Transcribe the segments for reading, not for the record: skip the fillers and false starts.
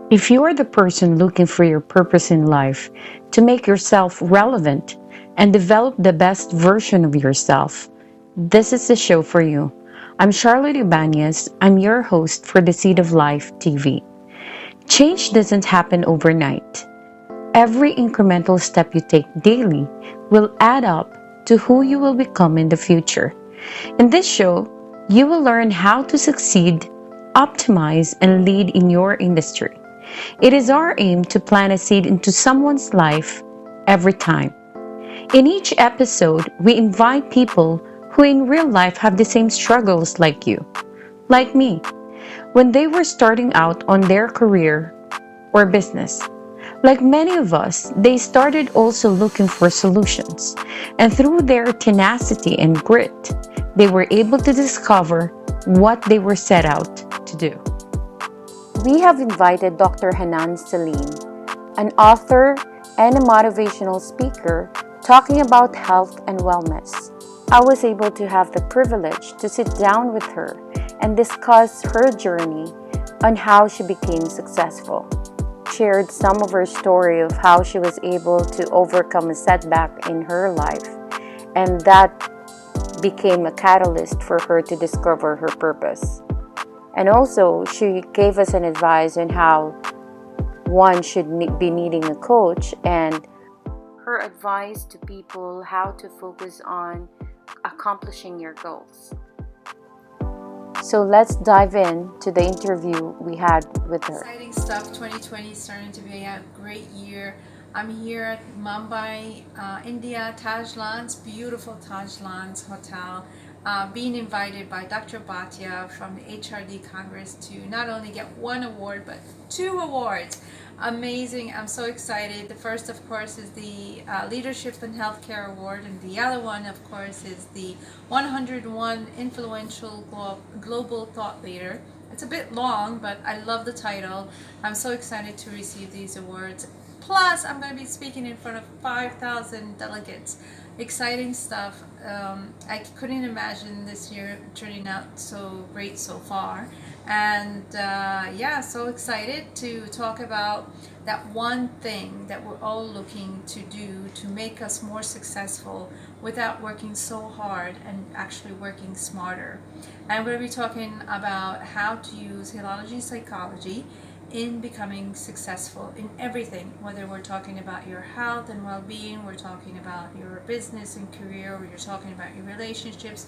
If you are the person looking for your purpose in life, to make yourself relevant and develop the best version of yourself, this is the show for you. I'm Charlotte Ibanez. I'm your host for the Seed of Life TV. Change doesn't happen overnight. Every incremental step you take daily will add up to who you will become in the future. In this show, you will learn how to succeed, optimize, and lead in your industry. It is our aim to plant a seed into someone's life every time. In each episode, we invite people who in real life have the same struggles like you, like me, when they were starting out on their career or business. Like many of us, they started also looking for solutions, and through their tenacity and grit, they were able to discover what they were set out to do. We have invited Dr. Hanan Selim, an author and a motivational speaker talking about health and wellness. I was able to have the privilege to sit down with her and discuss her journey on how she became successful. Shared some of her story of how she was able to overcome a setback in her life, and that became a catalyst for her to discover her purpose. And also, she gave us an advice on how one should be needing a coach, and her advice to people how to focus on accomplishing your goals. So let's dive in to the interview we had with her. Exciting stuff. 2020 is starting to be a great year. I'm here at Mumbai, India, Taj Lands, beautiful Taj Lands Hotel, being invited by Dr. Bhatia from the HRD Congress to not only get one award, but 2 awards. Amazing. I'm so excited. The first, of course, is the Leadership in Healthcare Award, and the other one, of course, is the 101 Influential Global Thought Leader. It's a bit long, but I love the title. I'm so excited to receive these awards. Plus, I'm going to be speaking in front of 5,000 delegates. Exciting stuff. I couldn't imagine this year turning out so great so far. And yeah, so excited to talk about that one thing that we're all looking to do to make us more successful without working so hard and actually working smarter. I'm going to be talking about how to use halology psychology in becoming successful in everything, whether we're talking about your health and well-being, we're talking about your business and career, or you're talking about your relationships,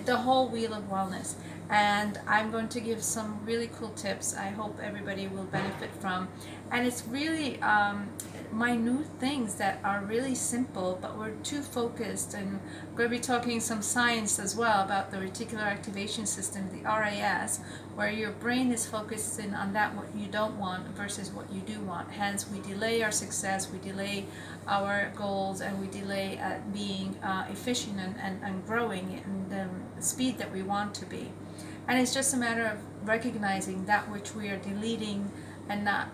the whole wheel of wellness. And I'm going to give some really cool tips I hope everybody will benefit from. And it's really minute things that are really simple, but we're too focused. And we're going to be talking some science as well about the reticular activation system, the RAS, where your brain is focusing on that what you don't want versus what you do want. Hence, we delay our success, we delay our goals, and we delay being efficient and growing in the speed that we want to be. And it's just a matter of recognizing that which we are deleting and not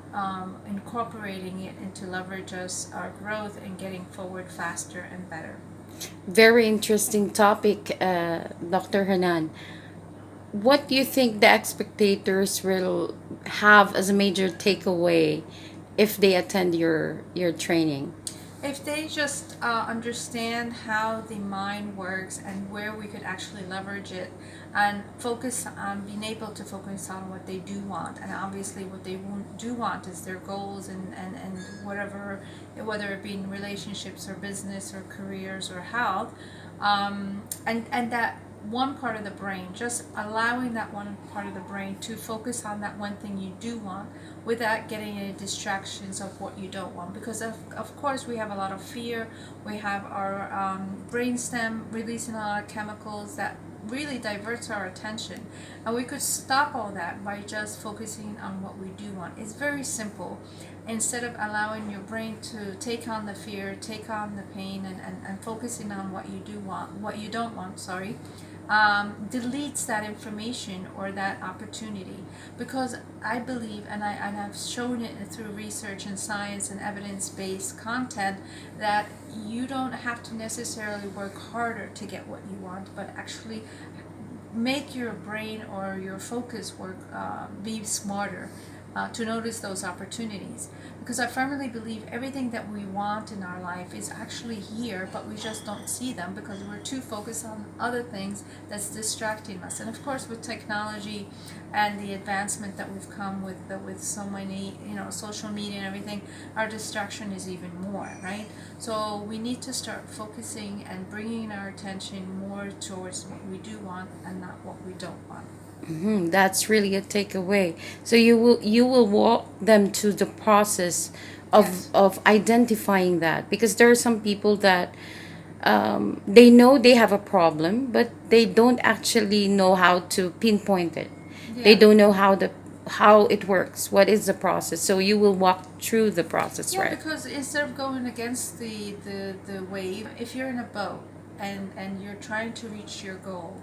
incorporating it into leverage us our growth and getting forward faster and better. Very interesting topic, Dr. Hanan. What do you think the spectators will have as a major takeaway if they attend your training? If they just understand how the mind works and where we could actually leverage it and focus on being able to focus on what they do want, and obviously what they do want is their goals and whatever, whether it be in relationships or business or careers or health, and that one part of the brain, just allowing that one part of the brain to focus on that one thing you do want without getting any distractions of what you don't want. Because of course we have a lot of fear, we have our brainstem releasing a lot of chemicals that really diverts our attention, and we could stop all that by just focusing on what we do want. It's very simple. Instead of allowing your brain to take on the fear, take on the pain, and focusing on what you do want, what you don't want, sorry, deletes that information or that opportunity. Because I believe, and I've shown it through research and science and evidence-based content, that you don't have to necessarily work harder to get what you want, but actually make your brain or your focus work, be smarter. to notice those opportunities. Because I firmly believe everything that we want in our life is actually here, but we just don't see them because we're too focused on other things that's distracting us. And of course, with technology and the advancement that we've come with so many, social media and everything, our distraction is even more, right? So we need to start focusing and bringing our attention more towards what we do want and not what we don't want. That's really a takeaway. So you will walk them to the process of Yes. of identifying that, because there are some people that they know they have a problem, but they don't actually know how to pinpoint it. They Yeah. don't know how it works. What is the process? So you will walk through the process, Yeah, right? because instead of going against the wave, if you're in a boat and you're trying to reach your goal,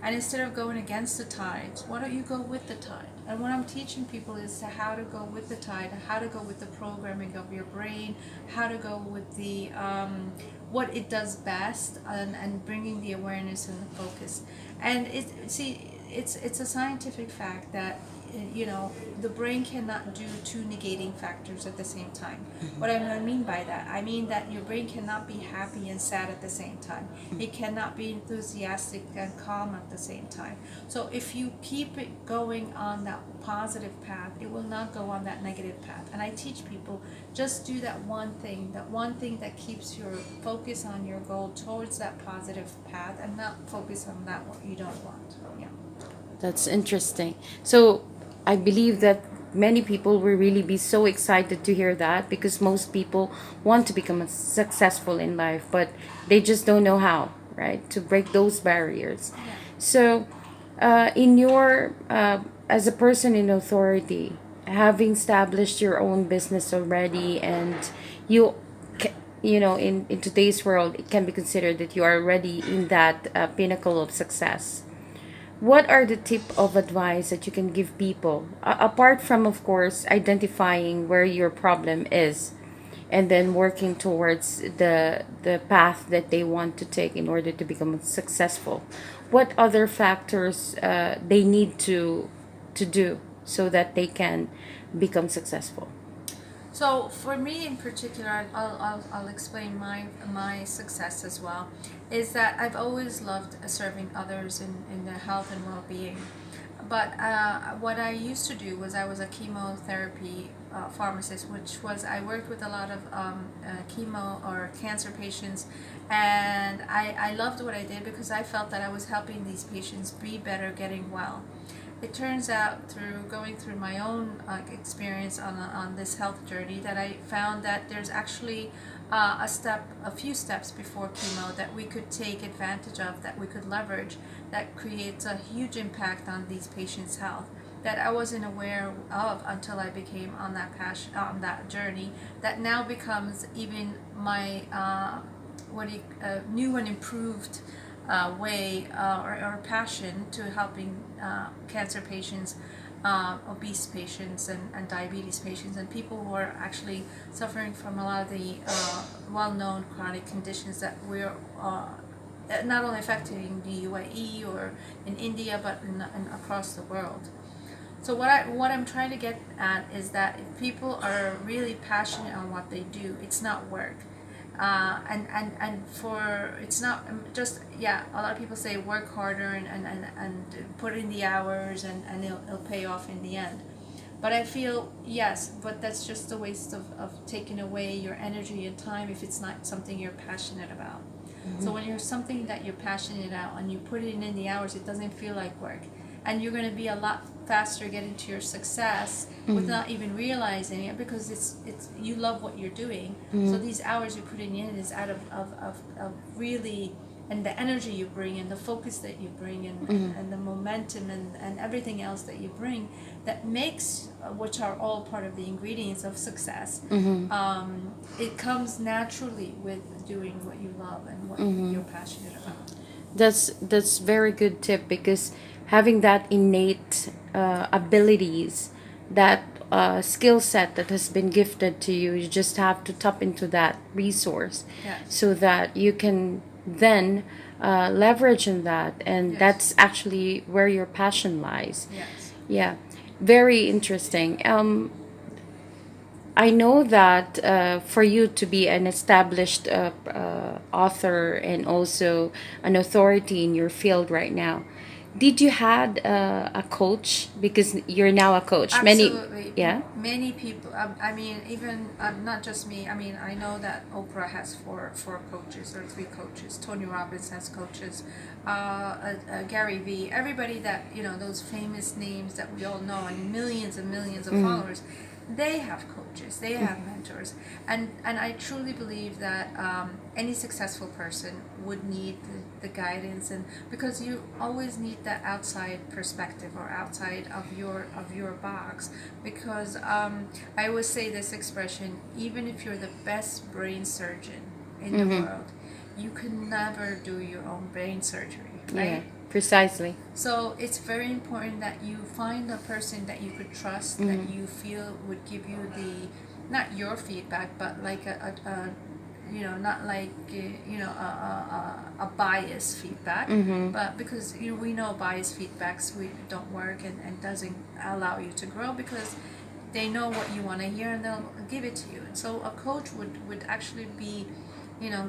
and instead of going against the tides, why don't you go with the tide? And what I'm teaching people is to how to go with the tide, how to go with the programming of your brain, how to go with the what it does best, and bringing the awareness and the focus. And it's a scientific fact that the brain cannot do two negating factors at the same time. What I mean by that, I mean that your brain cannot be happy and sad at the same time. It cannot be enthusiastic and calm at the same time. So if you keep it going on that positive path, it will not go on that negative path. And I teach people, just do that one thing that keeps your focus on your goal towards that positive path, and not focus on that what you don't want. Yeah. That's interesting. So I believe that many people will really be so excited to hear that, because most people want to become successful in life, but they just don't know how, right? To break those barriers. Yeah. So, in your as a person in authority, having established your own business already, and you in today's world, it can be considered that you are already in that pinnacle of success. What are the tip of advice that you can give people, apart from, of course, identifying where your problem is, and then working towards the path that they want to take in order to become successful? What other factors they need to do so that they can become successful? So for me in particular, I'll explain my success as well, is that I've always loved serving others in their health and well-being. But what I used to do was I was a chemotherapy pharmacist, which was I worked with a lot of chemo or cancer patients, and I loved what I did because I felt that I was helping these patients be better, getting well. It turns out, through going through my own experience on this health journey, that I found that there's actually a few steps before chemo that we could take advantage of, that we could leverage, that creates a huge impact on these patients' health, that I wasn't aware of until I became on that passion, on that journey, that now becomes even my new and improved way or passion to helping cancer patients, obese patients, and diabetes patients, and people who are actually suffering from a lot of the well-known chronic conditions that we're not only affecting the UAE or in India, but in across the world. So what I'm trying to get at is that if people are really passionate on what they do, it's not work. And for it's not just, yeah, a lot of people say work harder and put in the hours, and it'll pay off in the end. But I feel, yes, but that's just a waste of taking away your energy and time if it's not something you're passionate about. So when you're something that you're passionate about and you put it in the hours, it doesn't feel like work. And you're going to be a lot faster getting to your success without even realizing it, because it's you love what you're doing. So these hours you're putting in is out of really, and the energy you bring and the focus that you bring, and the momentum and everything else that you bring, that makes, which are all part of the ingredients of success. It comes naturally with doing what you love and what you're passionate about. That's very good tip, because having that innate abilities, that skill set that has been gifted to you, you just have to tap into that resource, Yes. so that you can then leverage in that, and Yes. that's actually where your passion lies. Yes. Yeah. Very interesting. I know that for you to be an established author and also an authority in your field right now, did you had a coach? Because you're now a coach. Many, Absolutely. yeah. Many people, I mean, even not just me. I mean, I know that Oprah has four coaches or three coaches. Tony Robbins has coaches. Gary Vee, everybody that, those famous names that we all know and millions of followers, they have coaches, they have mentors, and I truly believe that any successful person would need the guidance, and because you always need that outside perspective or outside of your box, because I always say this expression: even if you're the best brain surgeon in the world, you can never do your own brain surgery, Yeah, right? precisely. So it's very important that you find a person that you could trust, that you feel would give you not your feedback, but like not like a biased feedback, but because we know biased feedbacks we don't work, and doesn't allow you to grow, because they know what you want to hear and they'll give it to you. And so a coach would actually be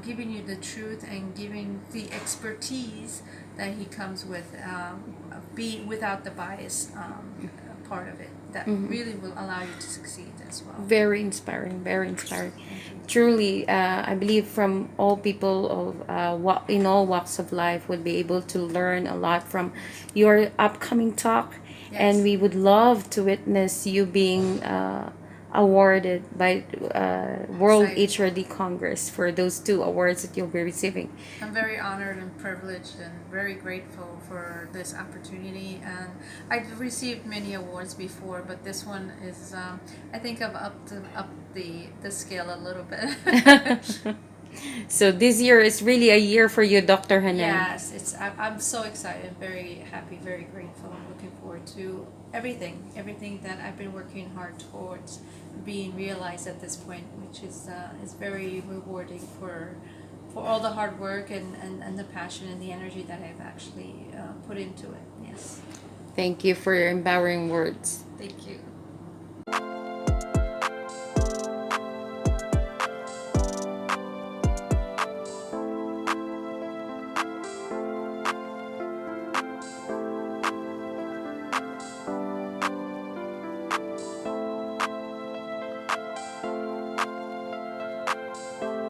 giving you the truth and giving the expertise that he comes with, be without the bias part of it, that really will allow you to succeed as well. Very inspiring, very inspiring. Truly, I believe from all people of in all walks of life would be able to learn a lot from your upcoming talk, and Yes. we would love to witness you being awarded by World Excited. HRD Congress for those two awards that you'll be receiving. I'm very honored and privileged and very grateful for this opportunity. And I've received many awards before, but this one is, I think I've upped the scale a little bit. So this year is really a year for you, Dr. Hanan. Yes, I'm so excited, very happy, very grateful. I'm looking forward to everything that I've been working hard towards being realized at this point, which is very rewarding for all the hard work and the passion and the energy that I've actually put into it. Yes, Thank you for your empowering words. thank you.